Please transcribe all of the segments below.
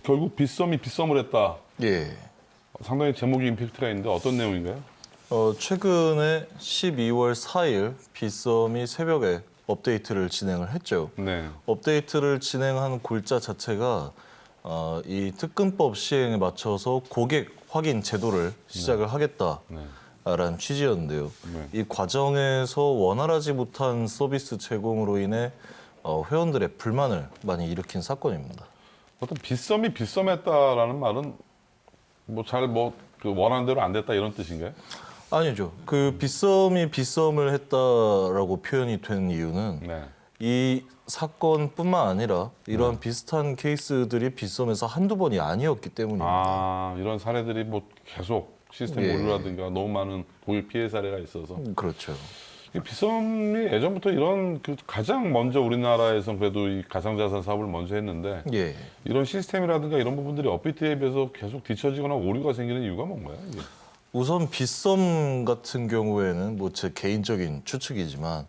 결국 빗썸이 빗썸을 했다. 예. 상당히 제목이 임팩트가 있는데 어떤 내용인가요? 최근에 12월 4일 빗썸이 새벽에 업데이트를 진행을 했죠. 네. 업데이트를 진행한 골자 자체가 이 특근법 시행에 맞춰서 고객 확인 제도를 시작을 하겠다라는 취지였는데요. 네. 이 과정에서 원활하지 못한 서비스 제공으로 인해 회원들의 불만을 많이 일으킨 사건입니다. 어떤 빗썸이 빗썸했다라는 말은 그 원하는 대로 안 됐다 이런 뜻인가요? 아니죠. 그 빗썸이 빗썸을 했다라고 표현이 된 이유는 네. 이 사건뿐만 아니라 이러한 비슷한 케이스들이 빗썸에서 한두 번이 아니었기 때문입니다. 아, 이런 사례들이 뭐 계속 시스템 예. 오류라든가 너무 많은 고객 피해 사례가 있어서 그렇죠. 이 빗썸이 예전부터 이런 그 가장 먼저 우리나라에서 그래도 이 가상자산 사업을 먼저 했는데 예. 이런 시스템이라든가 이런 부분들이 업데이트에 비해서 계속 뒤처지거나 오류가 생기는 이유가 뭔가요? 이게? 우선 빗썸 같은 경우에는 뭐 제 개인적인 추측이지만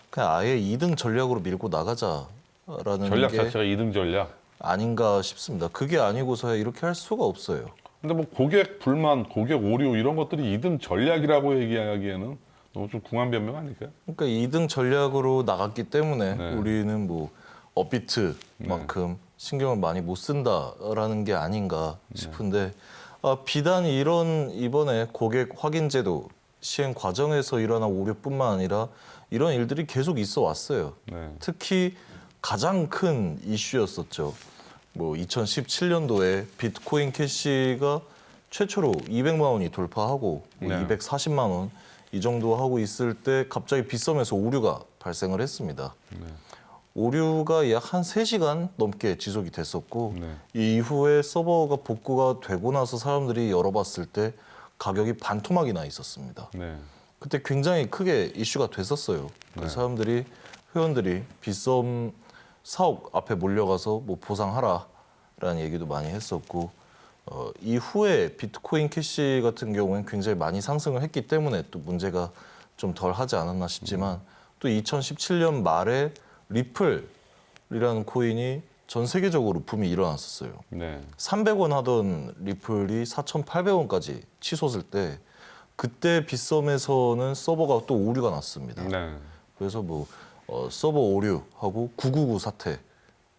그냥 아예 2등 전략으로 밀고 나가자라는 전략 게 자체가 2등 전략. 아닌가 싶습니다. 그게 아니고서야 이렇게 할 수가 없어요. 근데 뭐 고객 불만, 고객 오류 이런 것들이 2등 전략이라고 얘기하기에는 너무 좀 궁한 변명 아닐까요? 그러니까 2등 전략으로 나갔기 때문에 네. 우리는 뭐 업비트만큼 신경을 많이 못 쓴다라는 게 아닌가 싶은데 비단 이번에 고객 확인 제도 시행 과정에서 일어난 오류뿐만 아니라 이런 일들이 계속 있어 왔어요. 네. 특히 가장 큰 이슈였었죠. 뭐 2017년도에 비트코인 캐시가 최초로 200만 원이 돌파하고 뭐 네. 240만 원 이 정도 하고 있을 때 갑자기 빗썸에서 오류가 발생을 했습니다. 네. 오류가 약 한 3시간 넘게 지속이 됐었고 네. 이 이후에 서버가 복구가 되고 나서 사람들이 열어봤을 때 가격이 반토막이 나 있었습니다. 네. 그때 굉장히 크게 이슈가 됐었어요. 그 사람들이 회원들이 빗썸 사옥 앞에 몰려가서 뭐 보상하라라는 얘기도 많이 했었고 이후에 비트코인 캐시 같은 경우에는 굉장히 많이 상승을 했기 때문에 또 문제가 좀 덜 하지 않았나 싶지만 또 2017년 말에 리플이라는 코인이 전 세계적으로 붐이 일어났었어요. 네. 300원 하던 리플이 4,800원까지 치솟을 때 그때 빗썸에서는 서버가 또 오류가 났습니다. 네. 그래서 뭐 서버 오류하고 999 사태.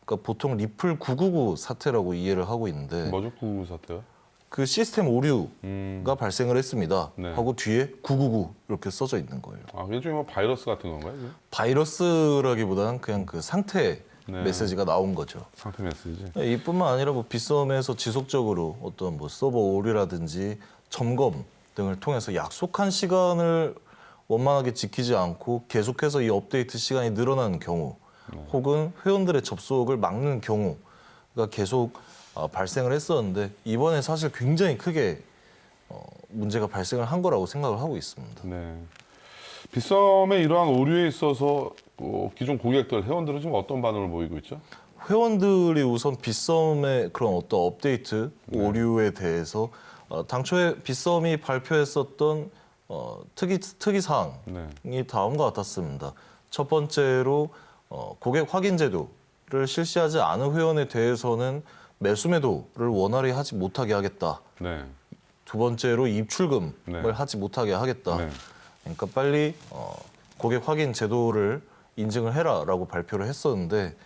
그러니까 보통 리플 999 사태라고 이해를 하고 있는데 뭐죠? 그 사태요? 그 시스템 오류가 발생을 했습니다. 네. 하고 뒤에 999 이렇게 써져 있는 거예요. 아, 일종의 뭐 바이러스 같은 건가요? 이게? 바이러스라기보다는 그냥 그 상태 네. 메시지가 나온 거죠. 상태 메시지. 이뿐만 아니라 뭐 빗썸에서 지속적으로 어떤 뭐 서버 오류라든지 점검 등을 통해서 약속한 시간을 원만하게 지키지 않고 계속해서 이 업데이트 시간이 늘어나는 경우 혹은 회원들의 접속을 막는 경우가 계속 발생을 했었는데 이번에 사실 굉장히 크게 문제가 발생을 한 거라고 생각을 하고 있습니다. 네. 빗썸의 이러한 오류에 있어서 기존 고객들, 회원들은 지금 어떤 반응을 보이고 있죠? 회원들이 우선 빗썸의 그런 어떤 업데이트 오류에 대해서 당초에 빗썸이 발표했었던 특이 사항이 다음과 같았습니다. 첫 번째로 고객 확인 제도를 실시하지 않은 회원에 대해서는 매수 매도를 원활히 하지 못하게 하겠다. 네. 두 번째로 입출금을 네. 하지 못하게 하겠다. 네. 그러니까 빨리 고객 확인 제도를 인증을 해라라고 발표를 했었는데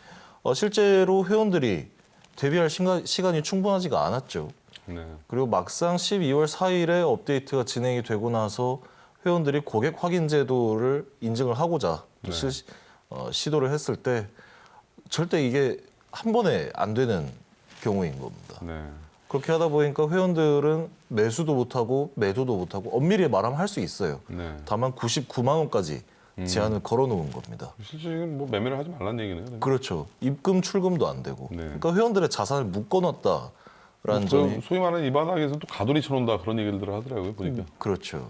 실제로 회원들이 대비할 시간이 충분하지가 않았죠. 네. 그리고 막상 12월 4일에 업데이트가 진행이 되고 나서 회원들이 고객 확인 제도를 인증을 하고자 또 시도를 했을 때 절대 이게 한 번에 안 되는 경우인 겁니다. 네. 그렇게 하다 보니까 회원들은 매수도 못하고 매도도 못하고 엄밀히 말하면 할 수 있어요. 네. 다만 99만 원까지 제한을 걸어놓은 겁니다. 실질적인 뭐 매매를 하지 말라는 얘기네요. 그렇죠. 입금 출금도 안 되고. 네. 그러니까 회원들의 자산을 묶어놨다라는 점이 소위 말하는 이 바닥에서 또 가돌이 쳐놓는다 그런 얘기를 하더라고요 보니까. 그렇죠.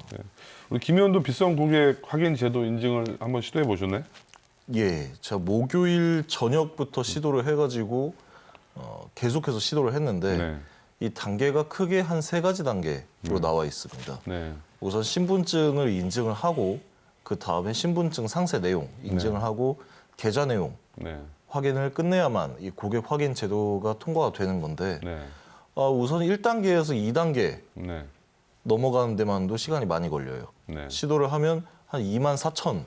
우리 김 의원도 빗썸 고객 확인 제도 인증을 한번 시도해 보셨나요? 예, 제가 목요일 저녁부터 시도를 해가지고 계속해서 시도를 했는데 네. 이 단계가 크게 한 3가지 단계로 나와 있습니다. 네. 우선 신분증을 인증을 하고 그 다음에 신분증 상세 내용 인증을 하고 계좌 내용 네. 확인을 끝내야만 이 고객 확인 제도가 통과가 되는 건데 네. 우선 1단계에서 2단계 네. 넘어가는 데만도 시간이 많이 걸려요. 네. 시도를 하면 한 24,000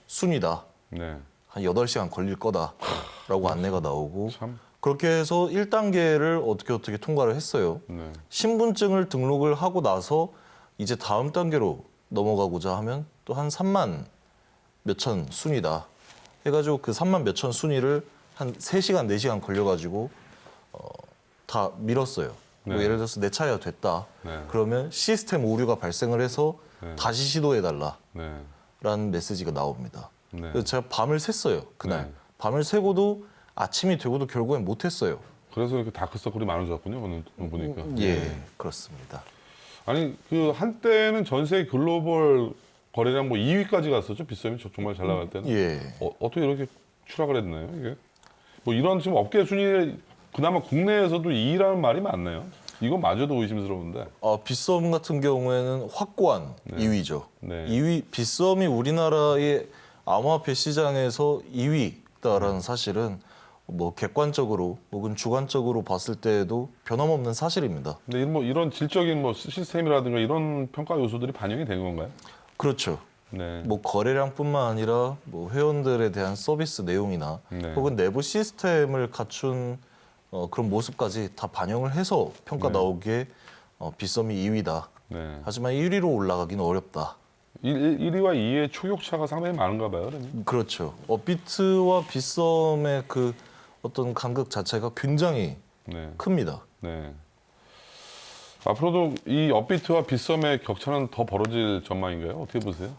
순위다. 네. 한 8시간 걸릴 거다라고 안내가 나오고 참. 그렇게 해서 1단계를 어떻게 통과를 했어요. 네. 신분증을 등록을 하고 나서 이제 다음 단계로 넘어가고자 하면 또 한 3만 몇천 순위다 해가지고 그 3만 몇천 순위를 한 3시간, 4시간 걸려가지고 다 밀었어요. 뭐 네. 예를 들어서 내 차례가 됐다. 네. 그러면 시스템 오류가 발생을 해서 네. 다시 시도해달라라는 네. 메시지가 나옵니다. 네. 그래서 제가 밤을 샜어요. 그날. 네. 밤을 새고도 아침이 되고도 결국엔 못했어요. 그래서 이렇게 다크서클이 많아졌군요. 오늘 보니까. 예, 그렇습니다. 아니 그 한때는 전 세계 글로벌 거래량 뭐 2위까지 갔었죠. 빗썸이 정말 잘 나갈 때는. 예. 어떻게 이렇게 추락을 했나요? 이게 뭐 이런 지금 업계 순위에 그나마 국내에서도 2위라는 말이 많나요? 이건 마저도 의심스러운데. 빗썸 같은 경우에는 확고한 2위죠. 네. 2위 빗썸이 우리나라의 암호화폐 시장에서 2위다라는 사실은 뭐 객관적으로 혹은 주관적으로 봤을 때에도 변함없는 사실입니다. 근데 뭐 이런 질적인 뭐 시스템이라든가 이런 평가 요소들이 반영이 된 건가요? 그렇죠. 네. 뭐 거래량뿐만 아니라 뭐 회원들에 대한 서비스 내용이나 네. 혹은 내부 시스템을 갖춘 그런 모습까지 다 반영을 해서 평가 네. 나오기에 빗썸이 2위다. 네. 하지만 1위로 올라가기는 어렵다. 1위와 2위의 추격차가 상당히 많은가 봐요. 그러면. 그렇죠. 업비트와 빗썸의 그 어떤 간극 자체가 굉장히 네. 큽니다. 네. 앞으로도 이 업비트와 빗썸의 격차는 더 벌어질 전망인가요? 어떻게 보세요?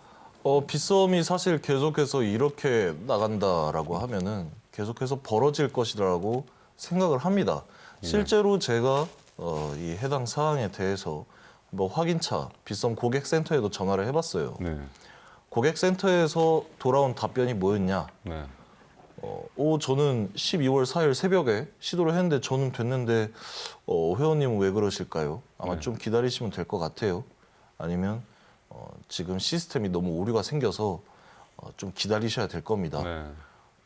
빗썸이 사실 계속해서 이렇게 나간다라고 하면은 계속해서 벌어질 것이라고 생각을 합니다. 실제로 제가 이 해당 사항에 대해서 뭐 확인차 빗썸 고객센터에도 전화를 해봤어요. 네. 고객센터에서 돌아온 답변이 뭐였냐? 네. 저는 12월 4일 새벽에 시도를 했는데 저는 됐는데 회원님은 왜 그러실까요? 아마 네. 좀 기다리시면 될 것 같아요. 아니면 지금 시스템이 너무 오류가 생겨서 좀 기다리셔야 될 겁니다. 네.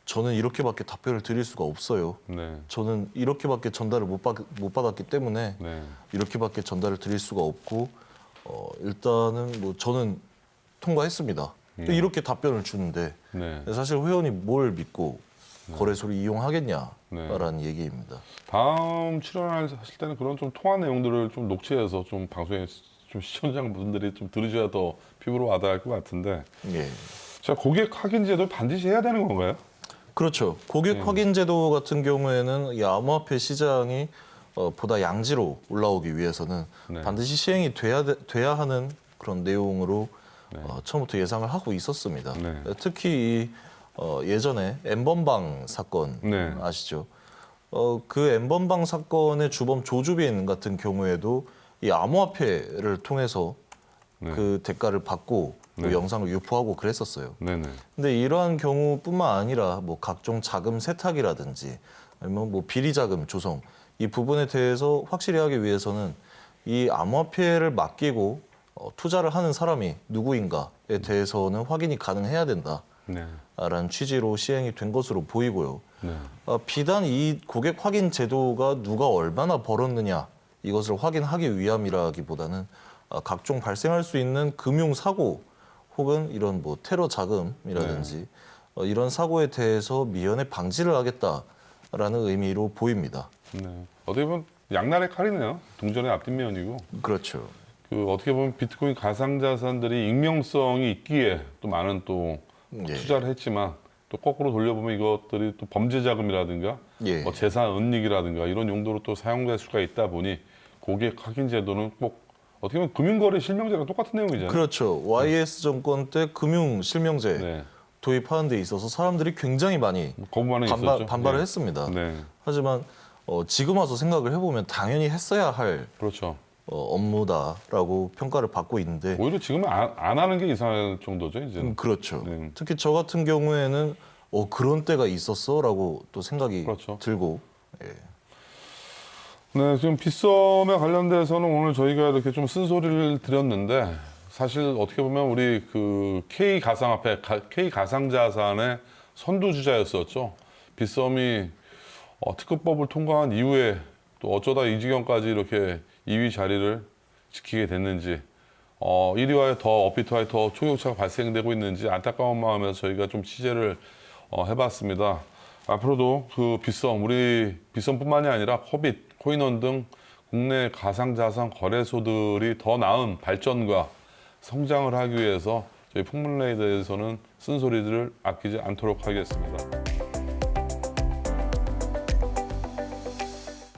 저는 이렇게밖에 답변을 드릴 수가 없어요. 네. 저는 이렇게밖에 전달을 못 받았기 때문에 네. 이렇게밖에 전달을 드릴 수가 없고 일단은 뭐 저는 통과했습니다. 또 이렇게 답변을 주는데 네. 사실 회원이 뭘 믿고 거래소를 이용하겠냐라는 얘기입니다. 다음 출연하실 때는 그런 좀 통화 내용들을 좀 녹취해서 좀 방송에 좀 시청자분들이 좀 들으셔야 더 피부로 와닿을 것 같은데. 예. 자, 고객 확인 제도 반드시 해야 되는 건가요? 그렇죠. 고객 확인 제도 같은 경우에는 이 암호화폐 시장이 보다 양지로 올라오기 위해서는 네. 반드시 시행이 돼야 하는 그런 내용으로 처음부터 예상을 하고 있었습니다. 네. 특히 예전에 엠번방 사건 네. 아시죠? 그 엠번방 사건의 주범 조주빈 같은 경우에도 이 암호화폐를 통해서 네. 그 대가를 받고 또 네. 영상을 유포하고 그랬었어요. 네네. 근데 이러한 경우뿐만 아니라 뭐 각종 자금 세탁이라든지 아니면 뭐 비리 자금 조성 이 부분에 대해서 확실히 하기 위해서는 이 암호화폐를 맡기고 투자를 하는 사람이 누구인가에 대해서는 확인이 가능해야 된다라는 네. 취지로 시행이 된 것으로 보이고요. 네. 비단 이 고객 확인 제도가 누가 얼마나 벌었느냐 이것을 확인하기 위함이라기보다는 각종 발생할 수 있는 금융 사고 혹은 이런 뭐 테러 자금이라든지 이런 사고에 대해서 미연에 방지를 하겠다라는 의미로 보입니다. 네. 어떻게 보면 양날의 칼이네요. 동전의 앞뒷면이고. 그렇죠. 그 어떻게 보면 비트코인 가상자산들이 익명성이 있기에 또 많은 또 예. 투자를 했지만 또 거꾸로 돌려보면 이것들이 또 범죄 자금이라든가 예. 뭐 재산 은닉이라든가 이런 용도로 또 사용될 수가 있다 보니 고객 확인 제도는 꼭 어떻게 보면 금융거래 실명제랑 똑같은 내용이잖아요. 그렇죠. YS 정권 때 금융 실명제 네. 도입하는 데 있어서 사람들이 굉장히 많이 거부반응이 있었죠. 반발을 네. 했습니다. 네. 하지만 지금 와서 생각을 해보면 당연히 했어야 할 그렇죠. 업무다라고 평가를 받고 있는데 오히려 지금은 안 하는 게 이상할 정도죠, 이제는. 그렇죠. 네. 특히 저 같은 경우에는 그런 때가 있었어라고 또 생각이 그렇죠. 들고 네, 지금 빗썸에 관련돼서는 오늘 저희가 이렇게 좀 쓴소리를 드렸는데 사실 어떻게 보면 우리 그 K 가상화폐, K 가상자산의 선두주자였었죠. 빗썸이 특허법을 통과한 이후에 또 어쩌다 이 지경까지 이렇게 2위 자리를 지키게 됐는지 1위와의 더 업비트와의 더 초격차가 발생되고 있는지 안타까운 마음에서 저희가 좀 취재를 해봤습니다. 앞으로도 그 빗썸, 우리 빗썸뿐만이 아니라 허빗, 코인원 등 국내 가상자산 거래소들이 더 나은 발전과 성장을 하기 위해서 저희 풍물레에 대해서는 쓴소리들을 아끼지 않도록 하겠습니다.